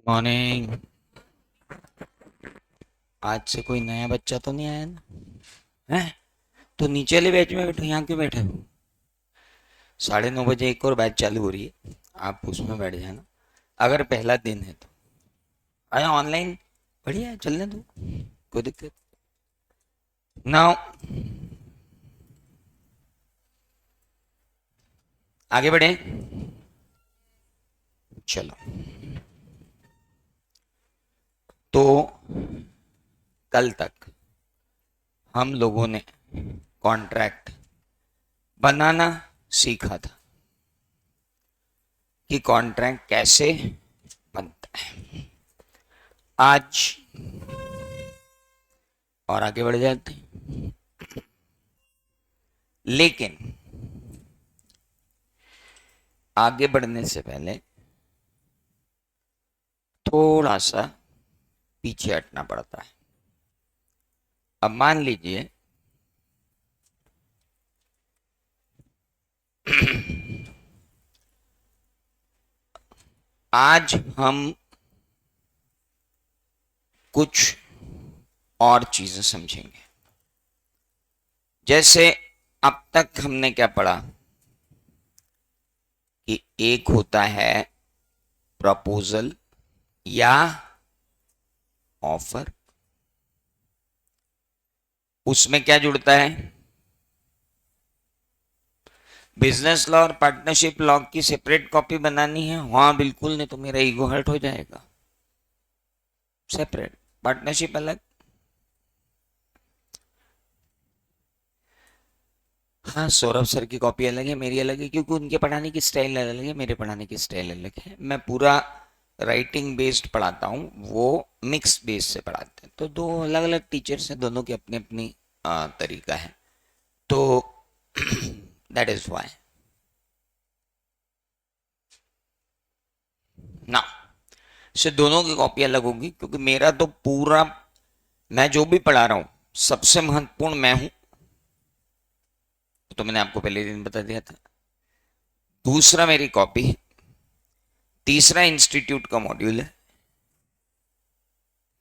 Morning. आज से कोई नया बच्चा तो नहीं आया ना? है? तो नीचे वाले बैच में बैठो, यहाँ क्यों बैठे हो? 9:30 बजे एक और बैच चालू हो रही है, आप उसमें बैठ जाना अगर पहला दिन है तो। आया ऑनलाइन, बढ़िया है, चलने दो, कोई दिक्कत ना हो। आगे बढ़े, चलो। तो कल तक हम लोगों ने कॉन्ट्रैक्ट बनाना सीखा था कि कॉन्ट्रैक्ट कैसे बनता है। आज और आगे बढ़ जाते हैं, लेकिन आगे बढ़ने से पहले थोड़ा सा पीछे हटना पड़ता है। अब मान लीजिए आज हम कुछ और चीजें समझेंगे। जैसे अब तक हमने क्या पढ़ा कि एक होता है प्रपोजल या ऑफर, उसमें क्या जुड़ता है? बिजनेस लॉ और पार्टनरशिप लॉ की सेपरेट कॉपी बनानी है? हाँ बिल्कुल, नहीं तो मेरा ईगो हर्ट हो जाएगा। सेपरेट, पार्टनरशिप अलग। हाँ, सौरभ सर की कॉपी अलग है, मेरी अलग है, क्योंकि उनके पढ़ाने की स्टाइल अलग है, मेरे पढ़ाने की स्टाइल अलग है। मैं पूरा राइटिंग बेस्ड पढ़ाता हूँ, वो मिक्स बेस्ड से पढ़ाते हैं। तो दो अलग अलग टीचर्स हैं, दोनों की अपनी अपनी तरीका है। तो दैट इज वाई ना, से दोनों की कॉपी अलग होगी, क्योंकि मेरा तो पूरा, मैं जो भी पढ़ा रहा हूँ सबसे महत्वपूर्ण मैं हूं। तो मैंने आपको पहले दिन बता दिया था। दूसरा मेरी कॉपी है, तीसरा इंस्टीट्यूट का मॉड्यूल है,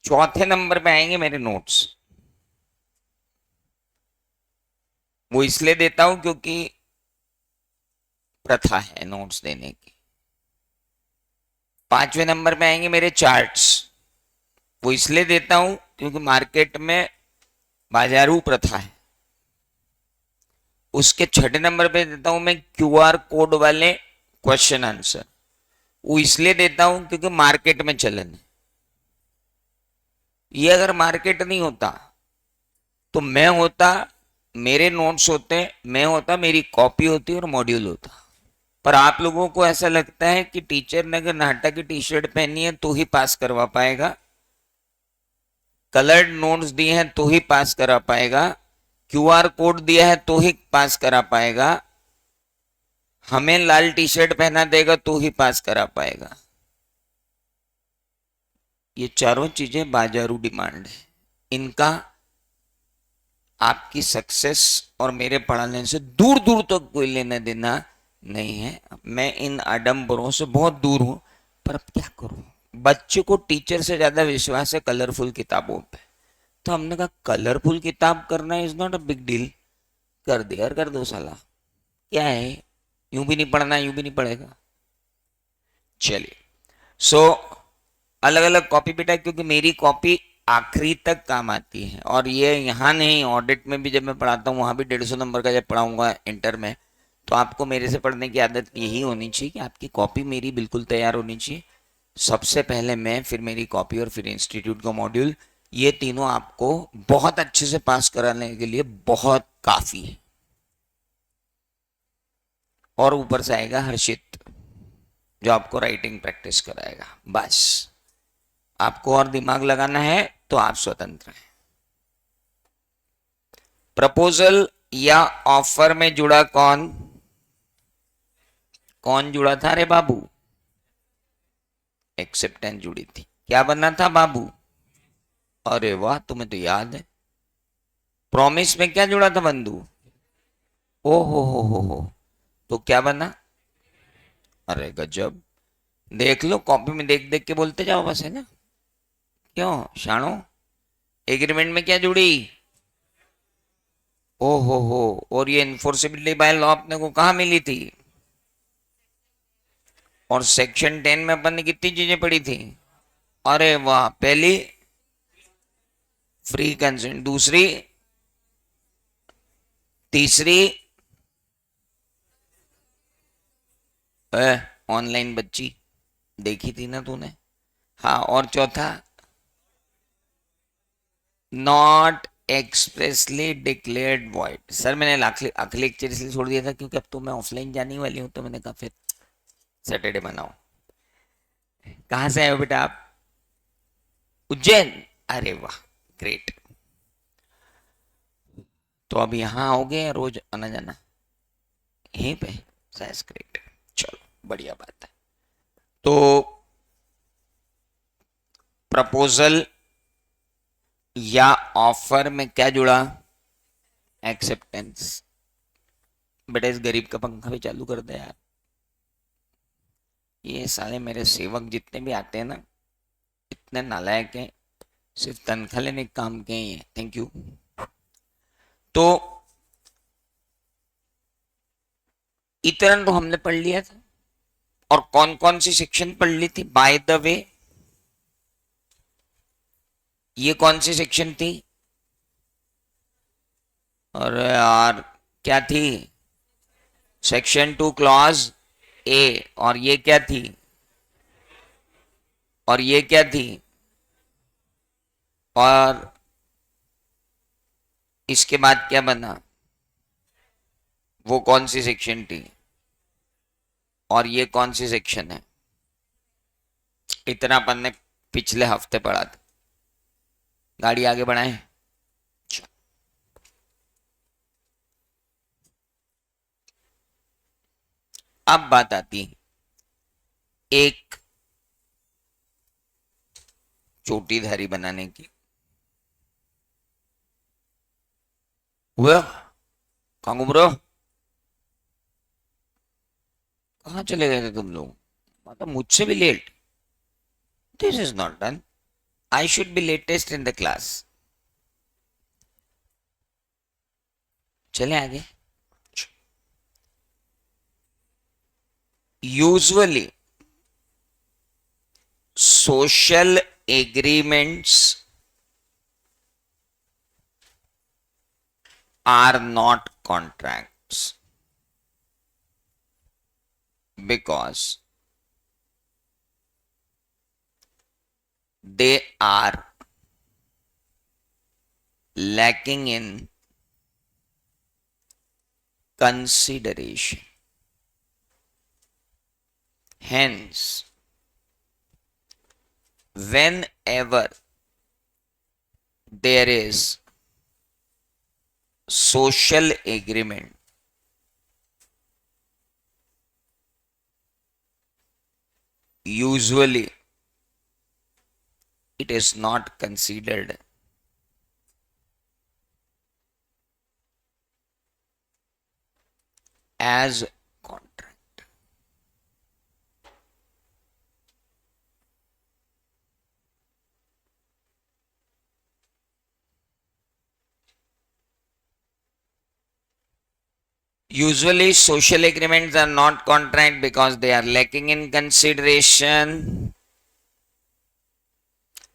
चौथे नंबर पे आएंगे मेरे नोट्स। वो इसलिए देता हूं क्योंकि प्रथा है नोट्स देने की। पांचवें नंबर पे आएंगे मेरे चार्ट्स, वो इसलिए देता हूं क्योंकि मार्केट में बाजारू प्रथा है। उसके छठे नंबर पे देता हूं मैं क्यूआर कोड वाले क्वेश्चन आंसर, वो इसलिए देता हूं क्योंकि मार्केट में चलन है। ये अगर मार्केट नहीं होता तो मैं होता, मेरे नोट्स होते, मैं होता, मेरी कॉपी होती और मॉड्यूल होता। पर आप लोगों को ऐसा लगता है कि टीचर ने अगर नाटा की टी शर्ट पहनी है तो ही पास करवा पाएगा, कलर्ड नोट्स दिए हैं तो ही पास करा पाएगा, क्यूआर कोड दिया है तो ही पास करा पाएगा, हमें लाल टी शर्ट पहना देगा तो ही पास करा पाएगा। ये चारों चीजें बाजारू डिमांड है, इनका आपकी सक्सेस और मेरे पढ़ाने से दूर दूर तक कोई लेना देना नहीं है। मैं इन आडंबरों से बहुत दूर हूं, पर अब क्या करूं? बच्चे को टीचर से ज्यादा विश्वास है कलरफुल किताबों पे। तो हमने कहा कलरफुल किताब करना is not a big deal, कर दे यार, कर दो साला, क्या है, यूं भी नहीं पढ़ना, यूं भी नहीं पढ़ेगा। चलिए, सो अलग अलग कॉपी बेटा, क्योंकि मेरी कॉपी आखिरी तक काम आती है। और ये यहाँ नहीं, ऑडिट में भी जब मैं पढ़ाता हूँ वहां भी 150 नंबर का जब पढ़ाऊंगा इंटर में, तो आपको मेरे से पढ़ने की आदत यही होनी चाहिए कि आपकी कॉपी मेरी बिल्कुल तैयार होनी चाहिए। सबसे पहले मैं, फिर मेरी कॉपी और फिर इंस्टीट्यूट का मॉड्यूल, ये तीनों आपको बहुत अच्छे से पास कराने के लिए बहुत काफी है। और ऊपर से आएगा हर्षित जो आपको राइटिंग प्रैक्टिस कराएगा। बस आपको और दिमाग लगाना है तो आप स्वतंत्र हैं। प्रपोजल या ऑफर में जुड़ा कौन? कौन जुड़ा था रे बाबू? एक्सेप्टेंस जुड़ी थी। क्या बनना था बाबू? अरे वाह, तुम्हें तो याद है। प्रॉमिस में क्या जुड़ा था बंधु? ओ हो, तो क्या बना? अरे गजब। देख लो कॉपी में, देख देख के बोलते जाओ बस, है ना? क्यों शाणो, एग्रीमेंट में क्या जुड़ी? ओ हो, और ये इन्फोर्सेबिलिटी बाय लॉ अपने को कहाँ मिली थी? और सेक्शन 10 में अपन ने कितनी चीजें पढ़ी थी? अरे वाह, पहली फ्री कंसेंट, दूसरी, तीसरी ऑनलाइन बच्ची, देखी थी ना तूने? हाँ, और चौथा, not expressly declared void. Sir मैंने आखिरी लेक्चर इसलिए छोड़ दिया था क्योंकि अब तो मैं ऑफलाइन जाने वाली हूँ, तो मैंने कहा फिर सैटरडे बनाओ। कहाँ से आए हो बेटा आप? उज्जैन? अरे वाह, ग्रेट। तो अब यहाँ आओगे रोज आना जाना यहीं पे? साइज ग्रेट, चलो बढ़िया बात है। तो प्रपोजल या ऑफर में क्या जुड़ा? एक्सेप्टेंस। बेटा इस गरीब का पंखा भी चालू कर दे यार। ये साले मेरे सेवक जितने भी आते हैं ना, इतने नालायक हैं, सिर्फ तनख्वाह लेने के काम के ही है। Thank you. तो इतरन तो हमने पढ़ लिया था, और कौन कौन सी सेक्शन पढ़ ली थी बाय द वे? ये कौन सी सेक्शन थी? अरे यार, क्या थी? Section 2 clause A. और ये क्या थी? और ये क्या थी? और इसके बाद क्या बना? वो कौन सी सेक्शन थी? और ये कौन सी सेक्शन है? इतना अपन ने पिछले हफ्ते पढ़ा था। गाड़ी आगे बढ़ाएं। अब बात आती है एक चोटीधारी बनाने की। हुआ? कहाँ घूम रहे हो? कहाँ चले गए थे तुम लोग? मतलब मुझसे भी late? This is not done. I should be latest in the class. चले आगे। Usually social agreements are not contracts because they are lacking in consideration. Hence, whenever there is social agreement, usually it is not considered as contract. Usually social agreements are not contract because they are lacking in consideration.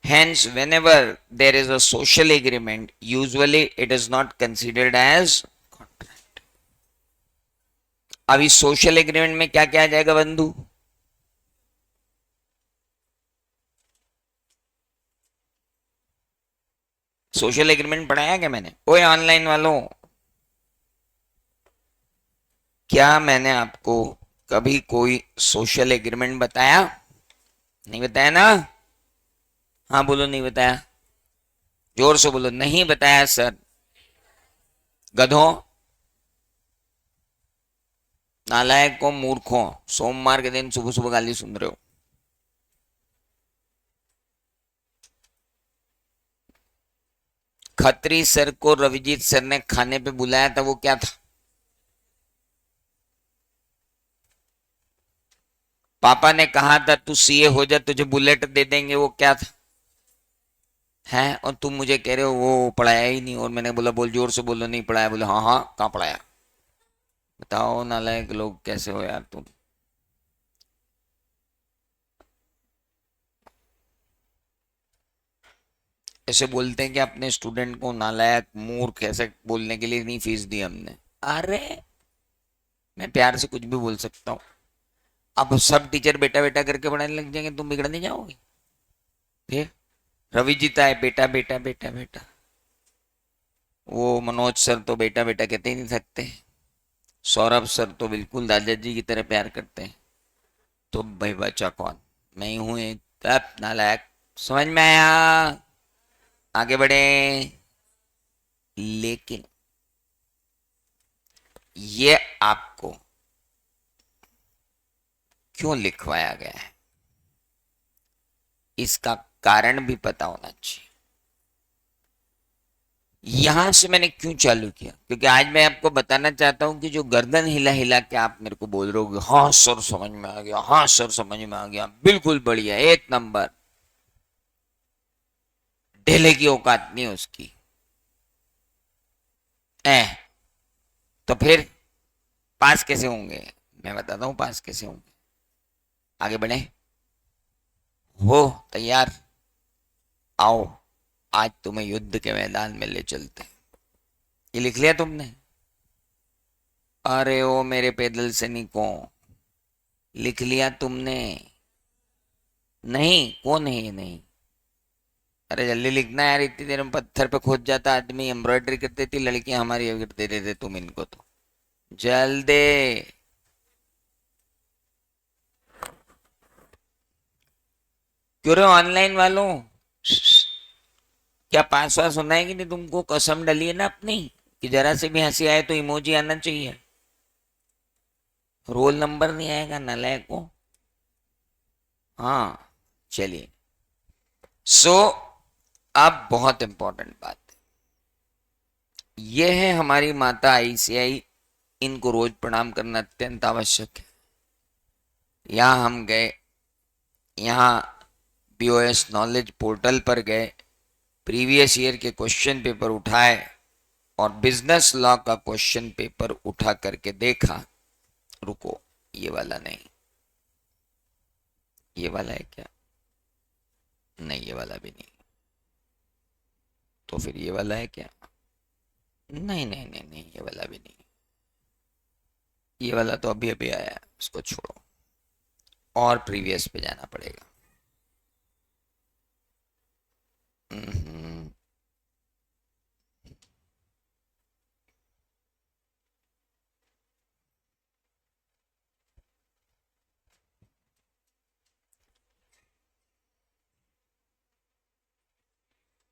Hence, whenever there is a social agreement, usually it is not considered as contract. अभी social agreement में क्या क्या आ जाएगा बंधु? Social agreement पढ़ाया क्या मैंने? ओए ऑनलाइन वालों, क्या मैंने आपको कभी कोई सोशल एग्रीमेंट बताया? नहीं बताया ना? हाँ बोलो, नहीं बताया। जोर से बोलो, नहीं बताया सर। गधों, नालायकों, मूर्खों, सोमवार के दिन सुबह सुबह गाली सुन रहे हो। खत्री सर को रविजीत सर ने खाने पे बुलाया था, वो क्या था? पापा ने कहा था तू सीए हो जा, तुझे बुलेट दे देंगे, वो क्या था है? और तुम मुझे कह रहे हो वो पढ़ाया ही नहीं। और मैंने बोला बोल, जोर से बोलो, नहीं पढ़ाया। बोले हाँ हाँ, कहाँ पढ़ाया? बताओ नालायक लोग कैसे हो यार तुम। ऐसे बोलते हैं कि अपने स्टूडेंट को नालायक मूर्ख ऐसे बोलने के लिए नहीं फीस दी हमने। अरे मैं प्यार से कुछ भी बोल सकता हूँ। अब सब टीचर बेटा बेटा करके पढ़ाने लग जाएंगे, तुम बिगड़ नहीं जाओगे फिर? रवि जीता है बेटा बेटा बेटा बेटा, वो मनोज सर तो बेटा बेटा कहते ही नहीं सकते। सौरभ सर तो बिल्कुल दादाजी की तरह प्यार करते हैं। तो भाई बच्चा कौन? मैं ही हूं एक तब नालायक। समझ में आया? आगे बढ़े। लेकिन ये आपको क्यों लिखवाया गया है, इसका कारण भी पता होना चाहिए। यहां से मैंने क्यों चालू किया, क्योंकि आज मैं आपको बताना चाहता हूं कि जो गर्दन हिला हिला के आप मेरे को बोल रहे हो हाँ सर समझ में आ गया, हाँ सर समझ में आ गया, बिल्कुल बढ़िया एक नंबर, ढेले की औकात नहीं उसकी। ए तो फिर पास कैसे होंगे? मैं बताता हूं पास कैसे होंगे। आगे बढ़े। हो तैयार? आओ, आज तुम्हें युद्ध के मैदान में ले चलते हैं। ये लिख लिया तुमने? अरे ओ मेरे पैदल सैनिकों, लिख लिया तुमने? नहीं, कौन है ये नहीं? अरे जल्दी लिखना यार, इतनी देर में पत्थर पे खोद जाता आदमी। एम्ब्रॉयडरी करती थी लड़कियां हमारी, करते देते तुम इनको तो। जल्दी। क्यों रे ऑनलाइन वालों, क्या पास वास होना है कि नहीं? तुमको कसम डली है ना अपनी कि जरा से भी हंसी आए तो इमोजी आना चाहिए। रोल नंबर नहीं आएगा नालायक को। हाँ चलिए। सो अब बहुत इंपॉर्टेंट बात है, यह है हमारी माता आईसीआई, इनको रोज प्रणाम करना अत्यंत आवश्यक है। यहाँ हम गए, यहाँ बीओएस नॉलेज पोर्टल पर गए, प्रीवियस ईयर के क्वेश्चन पेपर उठाए और बिजनेस लॉ का क्वेश्चन पेपर उठा करके देखा। रुको, ये वाला नहीं, ये वाला है क्या? नहीं ये वाला भी नहीं। तो फिर ये वाला है क्या? नहीं नहीं नहीं नहीं, ये वाला भी नहीं। ये वाला तो अभी अभी आया है, उसको छोड़ो, और प्रीवियस पे जाना पड़ेगा। हम्म,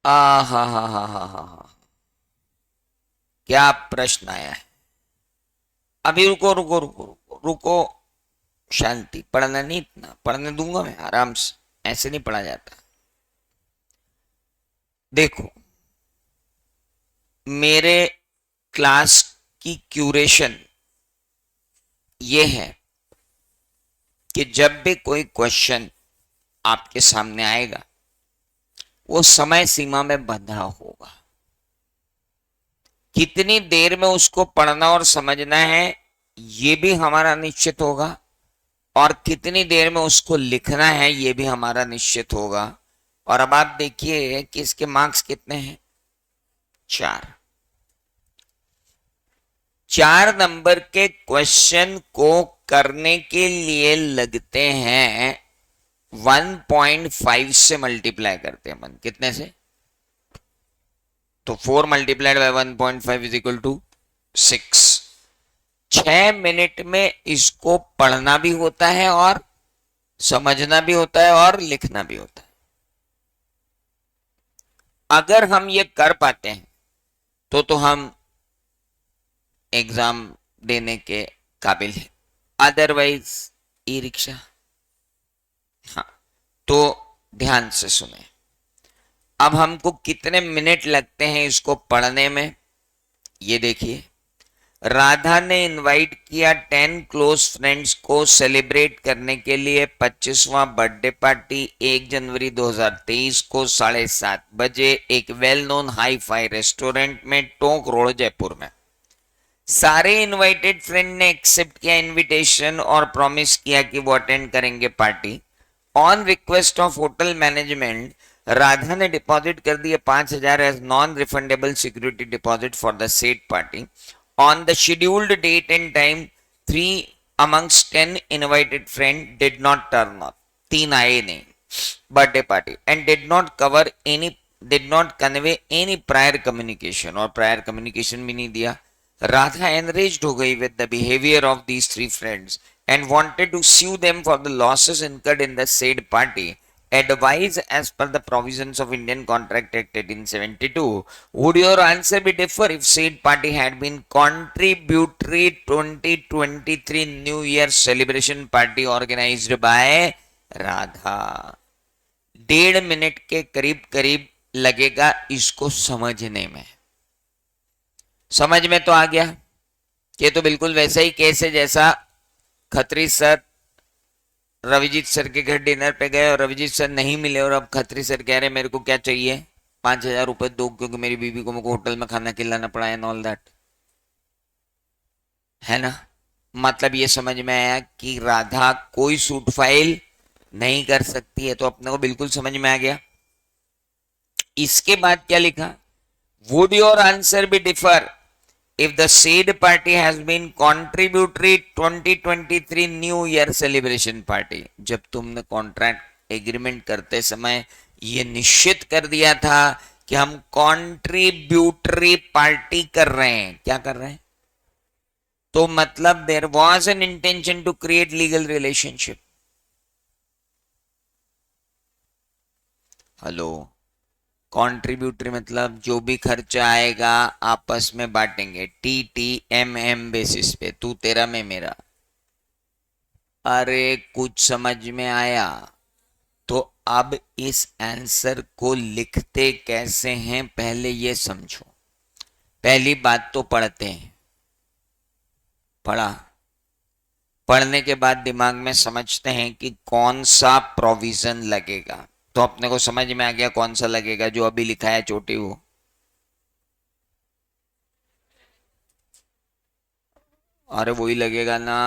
आ हा हा हा हा हा हा, क्या प्रश्न आया है? अभी रुको रुको रुको रुको रुको, शांति। पढ़ना नहीं, इतना पढ़ने दूंगा मैं आराम से, ऐसे नहीं पढ़ा जाता। देखो, मेरे क्लास की क्यूरेशन ये है कि जब भी कोई क्वेश्चन आपके सामने आएगा वो समय सीमा में बंधा होगा। कितनी देर में उसको पढ़ना और समझना है ये भी हमारा निश्चित होगा, और कितनी देर में उसको लिखना है ये भी हमारा निश्चित होगा। और अब आप देखिए कि इसके मार्क्स कितने हैं? 4। 4 नंबर के क्वेश्चन को करने के लिए लगते हैं 1.5 से मल्टीप्लाई करते हैं मन, कितने से? तो 4 multiplied by 1.5 is equal to 6। 6 minute में इसको पढ़ना भी होता है और समझना भी होता है और लिखना भी होता है। अगर हम ये कर पाते हैं तो हम एग्जाम देने के काबिल है, अदरवाइज ई रिक्शा। हाँ, तो ध्यान से सुने। अब हमको कितने मिनट लगते हैं इसको पढ़ने में, ये देखिए। राधा ने इनवाइट किया 10 क्लोज फ्रेंड्स को सेलिब्रेट करने के लिए 25वां बर्थडे पार्टी 1 जनवरी 2023 को 7:30 बजे एक well known hi fi restaurant में टोंक रोड जयपुर में। सारे इनवाइटेड फ्रेंड ने एक्सेप्ट किया इनविटेशन और प्रॉमिस किया कि वो अटेंड करेंगे party. On request of hotel management Radha ने डिपॉजिट कर दिए 5,000 as non refundable security deposit for the set party. On the scheduled date and time 3 amongst 10 invited friend did not turn up, 3 आए नहीं birthday party, and did not convey any prior communication, और prior communication भी नहीं दिया। Radha enraged हो गई with the behavior of these 3 friends and wanted to sue them for the losses incurred in the said party. Advise as per the provisions of Indian Contract Act 1872. Would your answer be differ if said party had been contributory 2023 New Year celebration party organized by Radha? 1.5 minute के करीब करीब लगेगा इसको समझने में। समझ में तो आ गया कि तो बिल्कुल वैसा ही केस है जैसा खत्री सर रविजीत सर के घर डिनर पे गए और रविजीत सर नहीं मिले और अब खत्री सर कह रहे मेरे को क्या चाहिए, 5,000 रुपए दो क्योंकि मेरी बीवी को मुझको होटल में खाना खिलाना पड़ा एंड ऑल दैट, है ना। मतलब ये समझ में आया कि राधा कोई सूट फाइल नहीं कर सकती है, तो अपने को बिल्कुल समझ में आ गया। इसके बाद क्या लिखा, would your answer be differ if the said party has been contributory 2023 new year celebration party? जब तुमने कॉन्ट्रैक्ट एग्रीमेंट करते समय ये निश्चित कर दिया था कि हम कॉन्ट्रीब्यूटरी पार्टी कर रहे हैं, क्या कर रहे हैं, तो मतलब there was an intention to create legal relationship. Hello, contributory मतलब जो भी खर्चा आएगा आपस में बांटेंगे, TTMM बेसिस पे, तू तेरा मैं मेरा। अरे कुछ समझ में आया? तो अब इस आंसर को लिखते कैसे हैं पहले ये समझो। पहली बात तो पढ़ते हैं, पढ़ा, पढ़ने के बाद दिमाग में समझते हैं कि कौन सा प्रोविजन लगेगा। तो अपने को समझ में आ गया कौन सा लगेगा, जो अभी लिखा है चोटी वो। अरे वही लगेगा ना,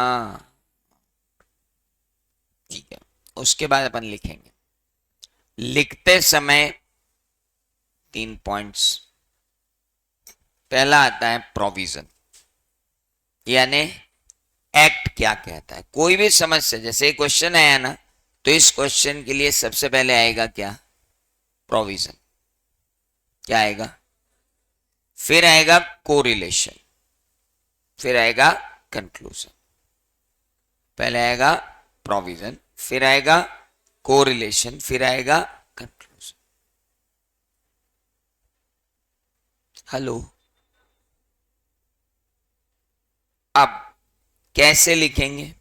ठीक है। उसके बाद अपन लिखेंगे, लिखते समय 3 पॉइंट्स। पहला आता है प्रोविजन, यानी एक्ट क्या कहता है। कोई भी समस्या, जैसे क्वेश्चन आया ना, तो इस क्वेश्चन के लिए सबसे पहले आएगा क्या, प्रोविजन। क्या आएगा, फिर आएगा कोरिलेशन, फिर आएगा कंक्लूजन। पहले आएगा प्रोविजन, फिर आएगा कोरिलेशन, फिर आएगा कंक्लूजन। हेलो, अब कैसे लिखेंगे,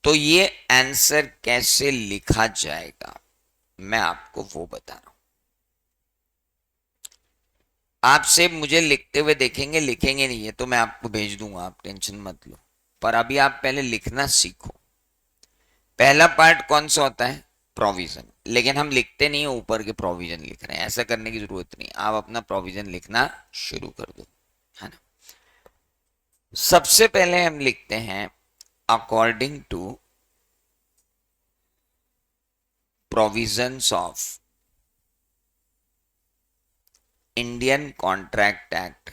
तो ये आंसर कैसे लिखा जाएगा मैं आपको वो बता रहा हूं। आपसे मुझे लिखते हुए देखेंगे, लिखेंगे नहीं है तो मैं आपको भेज दूंगा, आप टेंशन मत लो, पर अभी आप पहले लिखना सीखो। पहला पार्ट कौन सा होता है, प्रोविजन, लेकिन हम लिखते नहीं है, ऊपर के प्रोविजन लिख रहे हैं, ऐसा करने की जरूरत नहीं। आप अपना प्रोविजन लिखना शुरू कर दो, है ना। सबसे पहले हम लिखते हैं according to provisions of Indian contract act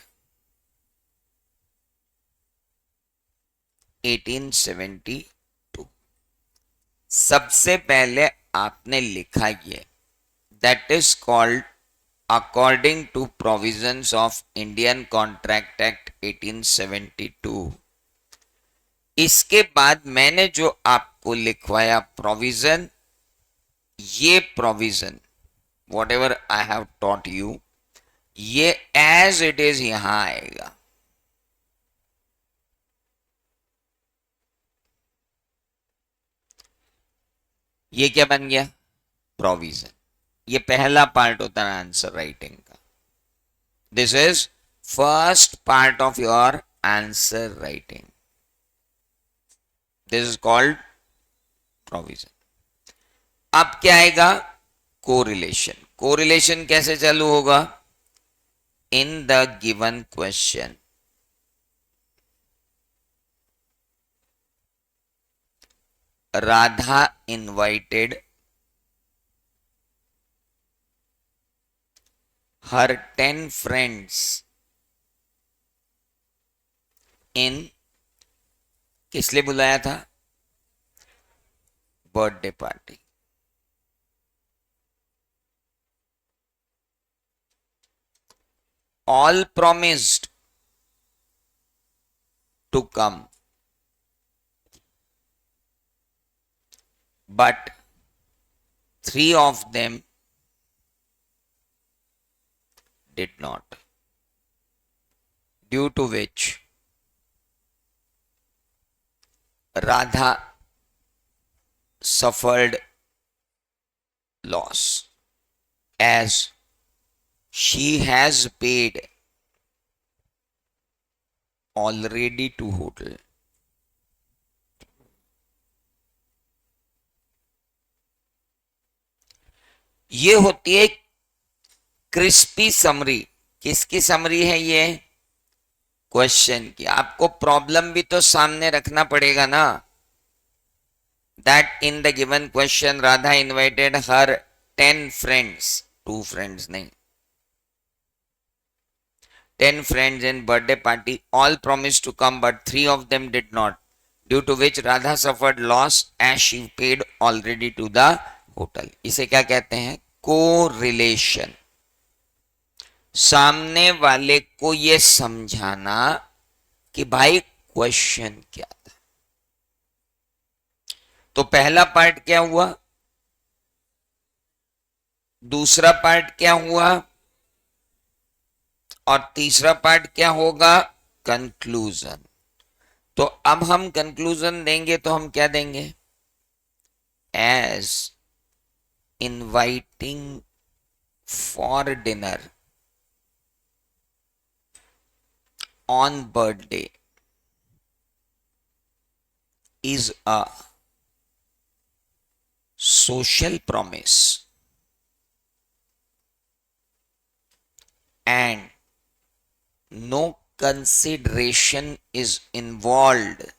1872। सबसे पहले आपने लिखा ये, that is called according to provisions of Indian contract act 1872। इसके बाद मैंने जो आपको लिखवाया प्रोविजन, ये provision whatever I have taught you, ये एज इट इज यहां आएगा। ये क्या बन गया, प्रोविजन। ये पहला पार्ट होता है आंसर राइटिंग का, this is first part of your answer writing. This is called provision. अब क्या आएगा? कोरिलेशन. कोरिलेशन कैसे चालू होगा? In the given question Radha invited her 10 friends in, किस लिए बुलाया था? Birthday party. All promised to come, but 3 of them did not, due to which Radha suffered loss, as she has paid already to hotel. ये होती है crispy summary. किसकी summary है ये? क्वेश्चन की. आपको प्रॉब्लम भी तो सामने रखना पड़ेगा ना. That in the given question Radha invited her 10 friends, 2 friends नहीं, 10 friends in birthday party. All promised to come, but 3 of them did not, due to which Radha suffered loss as she paid already to the hotel. इसे क्या कहते हैं? Correlation. सामने वाले को यह समझाना कि भाई क्वेश्चन क्या था. तो पहला पार्ट क्या हुआ, दूसरा पार्ट क्या हुआ, और तीसरा पार्ट क्या होगा? कंक्लूजन. तो अब हम कंक्लूजन देंगे तो हम क्या देंगे? As inviting for dinner on birthday is a social promise and no consideration is involved.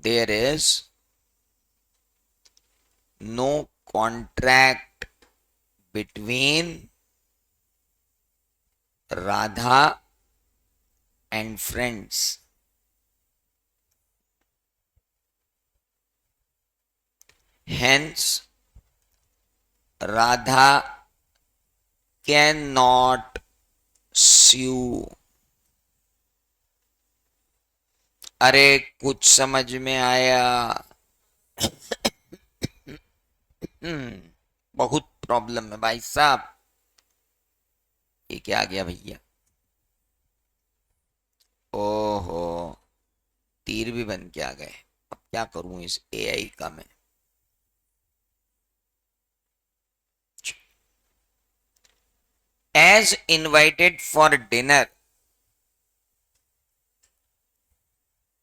There is no contract between Radha and friends. Hence, Radha cannot sue. अरे कुछ समझ में आया? बहुत प्रॉब्लम है भाई साहब. ये क्या आ गया भैया? ओहो, तीर भी बन के आ गए. अब क्या करूं इस एआई का मैं? As invited for dinner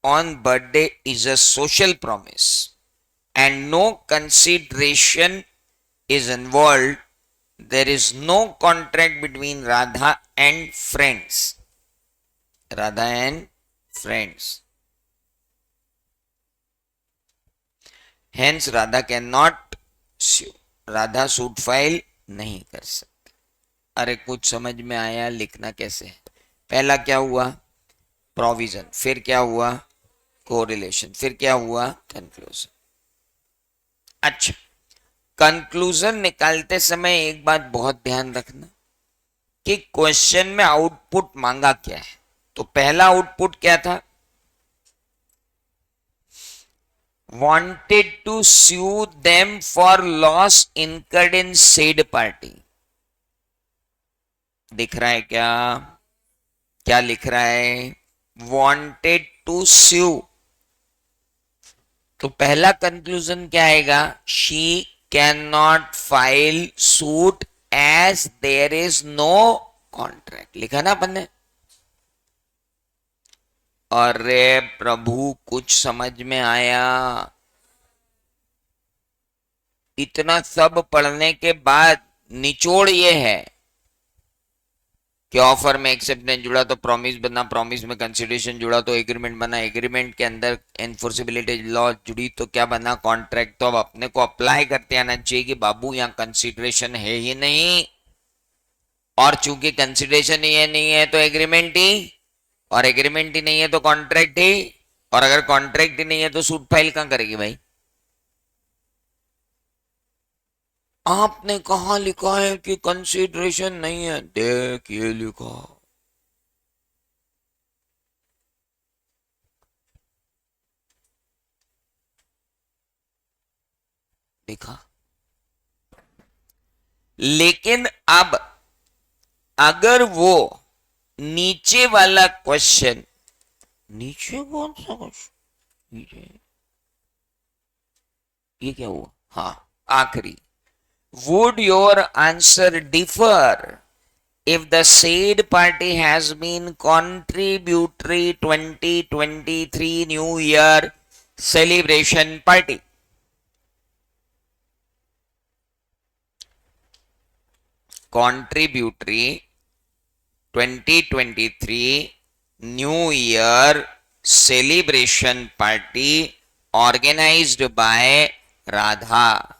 on birthday is a social promise and no consideration is involved. There is no contract between Radha and friends. Radha and friends. Hence Radha cannot sue. Radha suit file नहीं कर सकती. अरे कुछ समझ में आया? लिखना कैसे है? पहला क्या हुआ? प्रोविजन. फिर क्या हुआ? कोरिलेशन. फिर क्या हुआ? कंक्लूजन. अच्छा, कंक्लूजन निकालते समय एक बात बहुत ध्यान रखना कि क्वेश्चन में आउटपुट मांगा क्या है. तो पहला आउटपुट क्या था? wanted to sue them for loss incurred in said party. दिख रहा है क्या? क्या लिख रहा है? wanted to sue. तो पहला कंक्लूजन क्या आएगा? she can not file suit as there is no contract, लिखा ना अपन ने। अरे प्रभु कुछ समझ में आया? इतना सब पढ़ने के बाद निचोड़ ये है कि ऑफर में एक्सेप्टेंस जुड़ा तो प्रॉमिस बना, प्रॉमिस में कंसिडरेशन जुड़ा तो एग्रीमेंट बना, एग्रीमेंट के अंदर एनफोर्सिबिलिटी लॉ जुड़ी तो क्या बना? कॉन्ट्रैक्ट। तो अब अपने को अप्लाई करते आना चाहिए कि बाबू यहाँ कंसिडरेशन है ही नहीं, और चूंकि कंसिडरेशन ही है नहीं है तो एग्रीमेंट ही, और एग्रीमेंट ही नहीं है तो कॉन्ट्रैक्ट ही, और अगर कॉन्ट्रैक्ट ही नहीं है तो सूट फाइल कहां करेगी भाई? आपने कहा लिखा है कि कंसीडरेशन नहीं है? देख ये लिखा। देखा? लेकिन अब अगर वो नीचे वाला क्वेश्चन, नीचे कौन सा क्वेश्चन, नीचे ये क्या हुआ? हाँ, आखिरी, would your answer differ if the said party has been contributory 2023 New Year celebration party? Contributory 2023 New Year celebration party organized by Radha.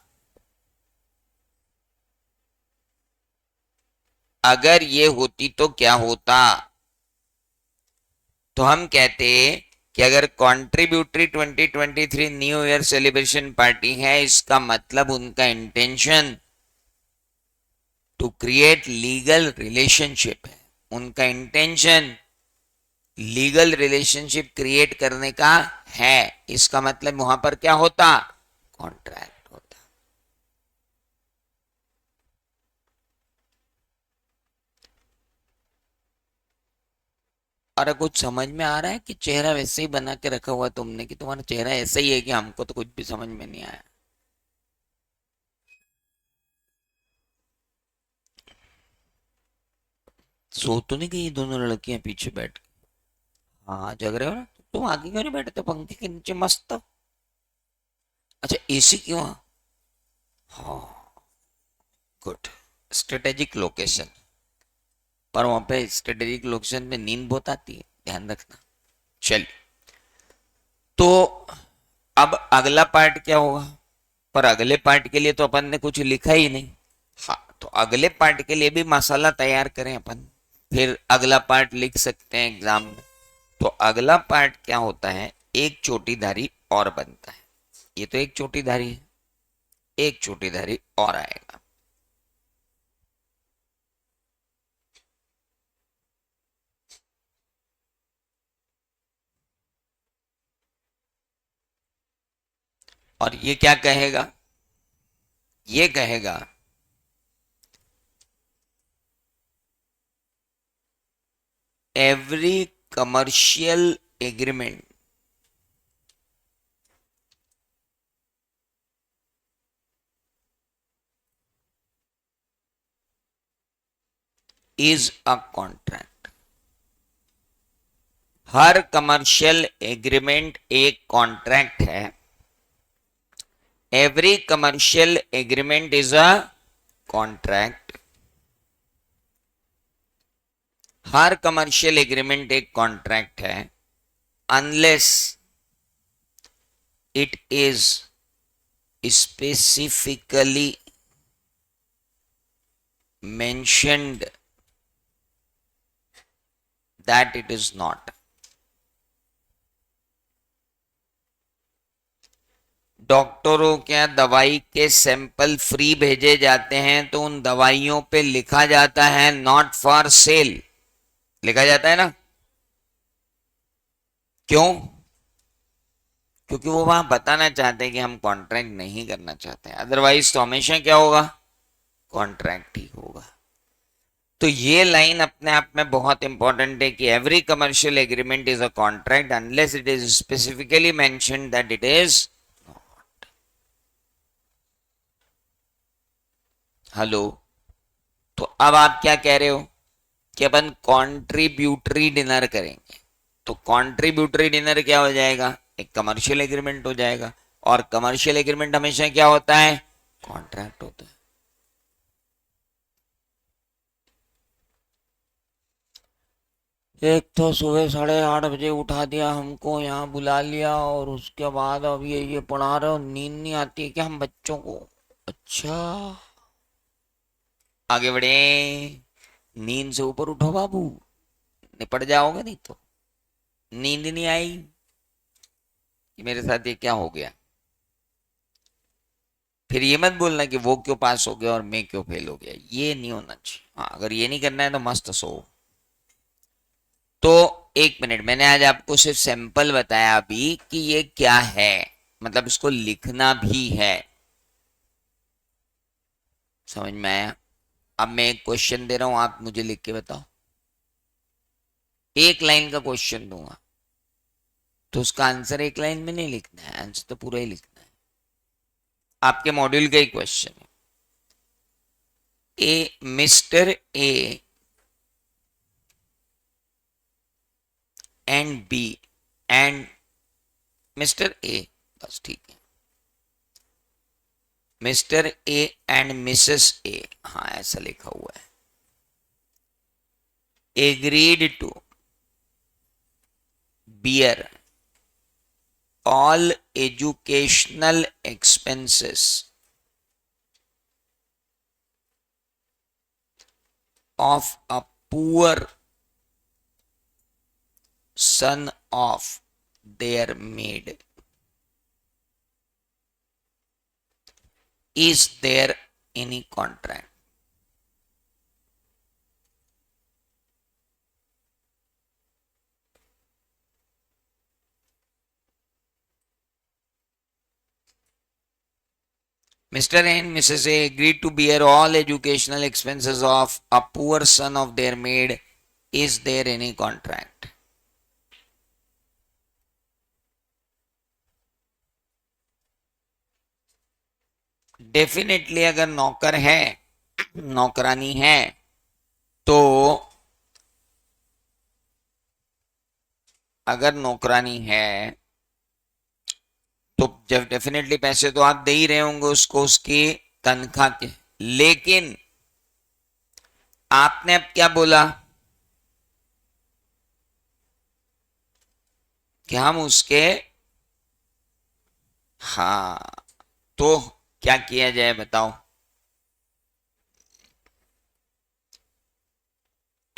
अगर ये होती तो क्या होता? तो हम कहते कि अगर contributory 2023 new year celebration party है, इसका मतलब उनका intention to create legal relationship है। उनका इंटेंशन लीगल रिलेशनशिप क्रिएट करने का है। इसका मतलब वहां पर क्या होता? कॉन्ट्रैक्ट। अरे कुछ समझ में आ रहा है कि चेहरा वैसे ही बना के रखा हुआ तुमने, कि तुम्हारा चेहरा ऐसा ही है कि हमको तो कुछ भी समझ में नहीं आया? सो तो नहीं गई दोनों लड़कियां पीछे बैठ के? हाँ जग रहे हो ना? तुम आगे क्यों नहीं बैठते पंखे के नीचे मस्त? अच्छा एसी क्यों? हाँ गुड, स्ट्रेटेजिक लोकेशन। पर वहां पे स्ट्रेटेजिक लोकेशन में नींद बहुत आती है, ध्यान रखना। चलिए, तो अब अगला पार्ट क्या होगा? पर अगले पार्ट के लिए तो अपन ने कुछ लिखा ही नहीं। हाँ, तो अगले पार्ट के लिए भी मसाला तैयार करें अपन, फिर अगला पार्ट लिख सकते हैं एग्जाम में। तो अगला पार्ट क्या होता है? एक चोटीधारी और बनता है। ये तो एक चोटीधारी है, एक चोटीधारी और आएगा। और ये क्या कहेगा? ये कहेगा every commercial agreement is a contract. Her commercial agreement एक कॉन्ट्रैक्ट है। Every commercial agreement is a contract. Her commercial agreement एक कॉन्ट्रैक्ट है, unless it is specifically mentioned that it is not। डॉक्टरों क्या दवाई के सैंपल फ्री भेजे जाते हैं तो उन दवाइयों पे लिखा जाता है नॉट फॉर सेल, लिखा जाता है ना? क्यों? क्योंकि वो वहां बताना चाहते हैं कि हम कॉन्ट्रैक्ट नहीं करना चाहते हैं, अदरवाइज तो हमेशा क्या होगा? कॉन्ट्रैक्ट ही होगा। तो ये लाइन अपने आप में बहुत इंपॉर्टेंट है कि every commercial agreement is a contract unless it is specifically mentioned that it is. Hello. तो अब आप क्या कह रहे हो कि अपन कॉन्ट्रीब्यूटरी डिनर करेंगे, तो कॉन्ट्रीब्यूटरी डिनर क्या हो जाएगा, एक कमर्शियल एग्रीमेंट हो जाएगा। और कमर्शियल एग्रीमेंट हमेशा क्या होता है, कॉन्ट्रैक्ट होता है। एक तो सुबह 8:30 बजे उठा दिया, हमको यहाँ बुला लिया, और उसके बाद अब ये पढ़ा रहे हो, नींद नहीं आती है क्या हम बच्चों को? अच्छा, आगे बढ़े। नींद से ऊपर उठो बाबू, निपट जाओगे नहीं तो। नींद नहीं आई कि मेरे साथ ये क्या हो गया। फिर ये मत बोलना कि वो क्यों पास हो गया और मैं क्यों फेल हो गया, ये नहीं होना चाहिए। हाँ, अगर ये नहीं करना है तो मस्त सो। तो एक मिनट, मैंने आज आपको सिर्फ सैंपल बताया अभी कि ये क्या है, मतलब इसको लिखना भी है। समझ में आया? अब मैं एक क्वेश्चन दे रहा हूं, आप मुझे लिख के बताओ। एक लाइन का क्वेश्चन दूंगा, तो उसका आंसर एक लाइन में नहीं लिखना है, आंसर तो पूरा ही लिखना है। आपके मॉड्यूल का ही क्वेश्चन है। Mister A and B and mister A, बस ठीक है। Mister A and missus A, हाँ ऐसा लिखा हुआ है। Agreed to bear all educational expenses of a poor son of their maid. Is there any contract? Mr. and Mrs. A agreed to bear all educational expenses of a poor son of their maid. Is there any contract? Definitely अगर नौकर है, नौकरानी है, तो अगर नौकरानी है तो जब डेफिनेटली पैसे तो आप दे ही रहे होंगे उसको उसकी तनख्वाह के। लेकिन आपने अब क्या बोला कि हम उसके, हाँ, तो क्या किया जाए बताओ।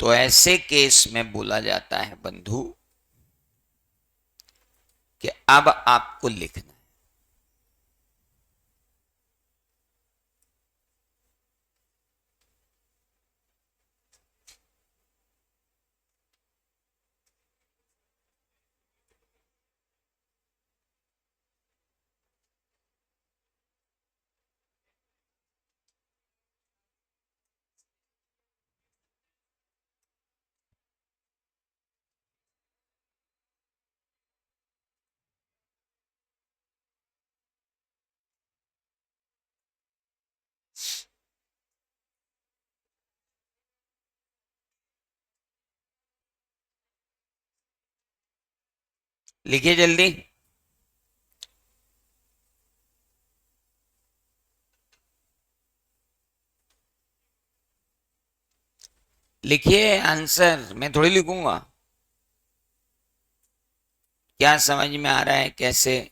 तो ऐसे केस में बोला जाता है बंधु कि अब आपको लिखना है। लिखिए जल्दी। लिखिए आंसर, मैं थोड़ी लिखूंगा। क्या समझ में आ रहा है कैसे?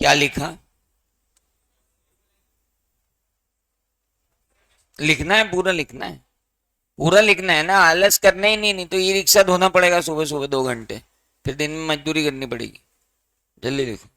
क्या लिखा? लिखना है, पूरा लिखना है, पूरा लिखना है ना, आलस करना ही नहीं, नहीं तो ई रिक्शा धोना पड़ेगा सुबह सुबह 2 घंटे, फिर दिन में मजदूरी करनी पड़ेगी। जल्दी लिखो।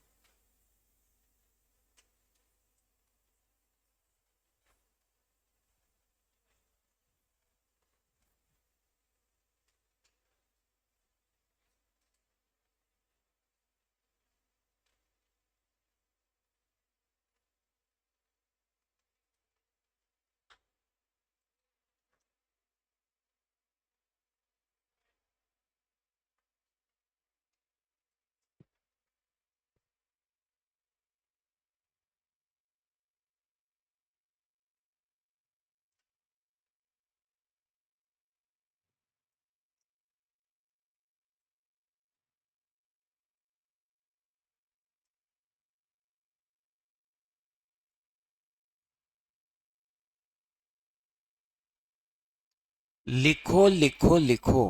लिखो लिखो लिखो,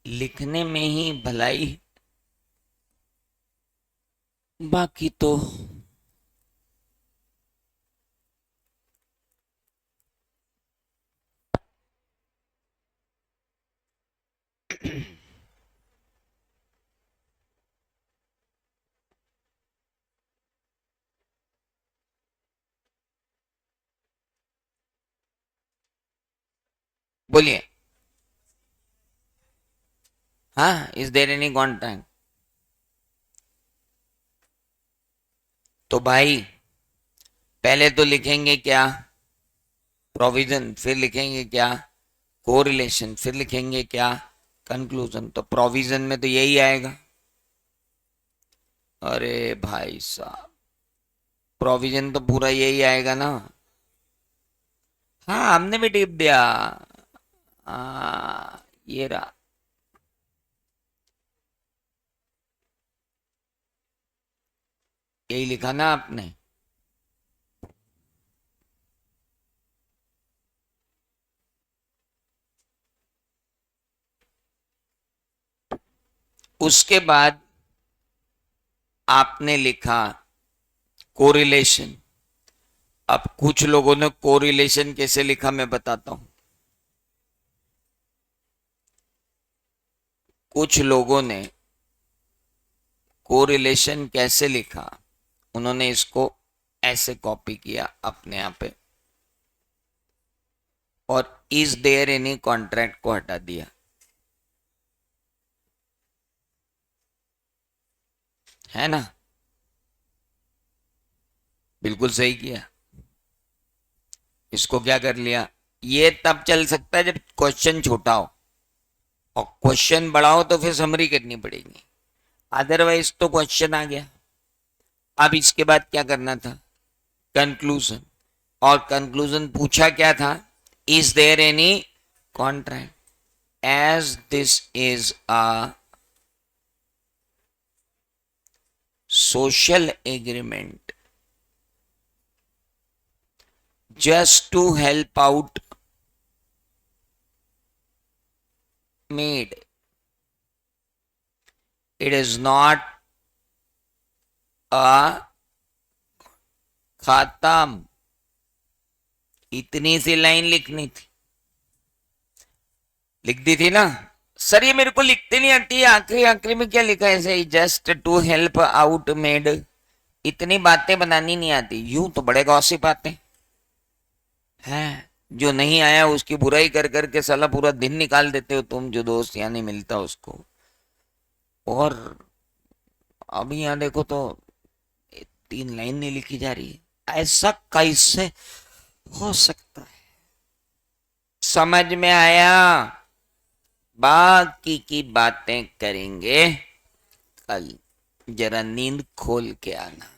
लिखने में ही भलाई, बाकी तो। बोलिए। हाँ, इज देयर एनी कॉन्ट्रैक्ट? तो भाई पहले तो लिखेंगे क्या? प्रोविजन। फिर लिखेंगे क्या? कोरिलेशन। फिर लिखेंगे क्या? कंक्लूजन। तो प्रोविजन में तो यही आएगा। अरे भाई साहब, प्रोविजन तो पूरा यही आएगा ना। हाँ, हमने भी टिप दिया। ये रहा। यही लिखा ना आपने? उसके बाद आपने लिखा कोरिलेशन। अब कुछ लोगों ने कोरिलेशन कैसे लिखा मैं बताता हूं। कुछ लोगों ने कोरिलेशन कैसे लिखा, उन्होंने इसको ऐसे कॉपी किया अपने यहाँ पे, और इज देयर एनी कॉन्ट्रैक्ट को हटा दिया। है ना? बिल्कुल सही किया। इसको क्या कर लिया? ये तब चल सकता है जब क्वेश्चन छोटा हो, और क्वेश्चन बड़ा हो तो फिर समरी करनी पड़ेगी, अदरवाइज तो क्वेश्चन आ गया। अब इसके बाद क्या करना था? कंक्लूजन। और कंक्लूजन पूछा क्या था? Is there any contract? As this is a social agreement just to help out maid, it is not a खत्म। इतनी सी लाइन लिखनी थी, लिख दी थी ना? सर ये मेरे को लिखते नहीं आती है, आखिरी आखिरी में क्या लिखा है ऐसे, just to help out maid. इतनी बातें बनानी नहीं आती, यूं तो बड़े गॉसिप आते हैं, जो नहीं आया उसकी बुराई कर करके साला पूरा दिन निकाल देते हो तुम, जो दोस्त यहाँ नहीं मिलता उसको। और अभी यहाँ देखो तो 3 लाइन नहीं लिखी जा रही है, ऐसा कैसे हो सकता है? समझ में आया? बाकी की बातें करेंगे कल, जरा नींद खोल के आना।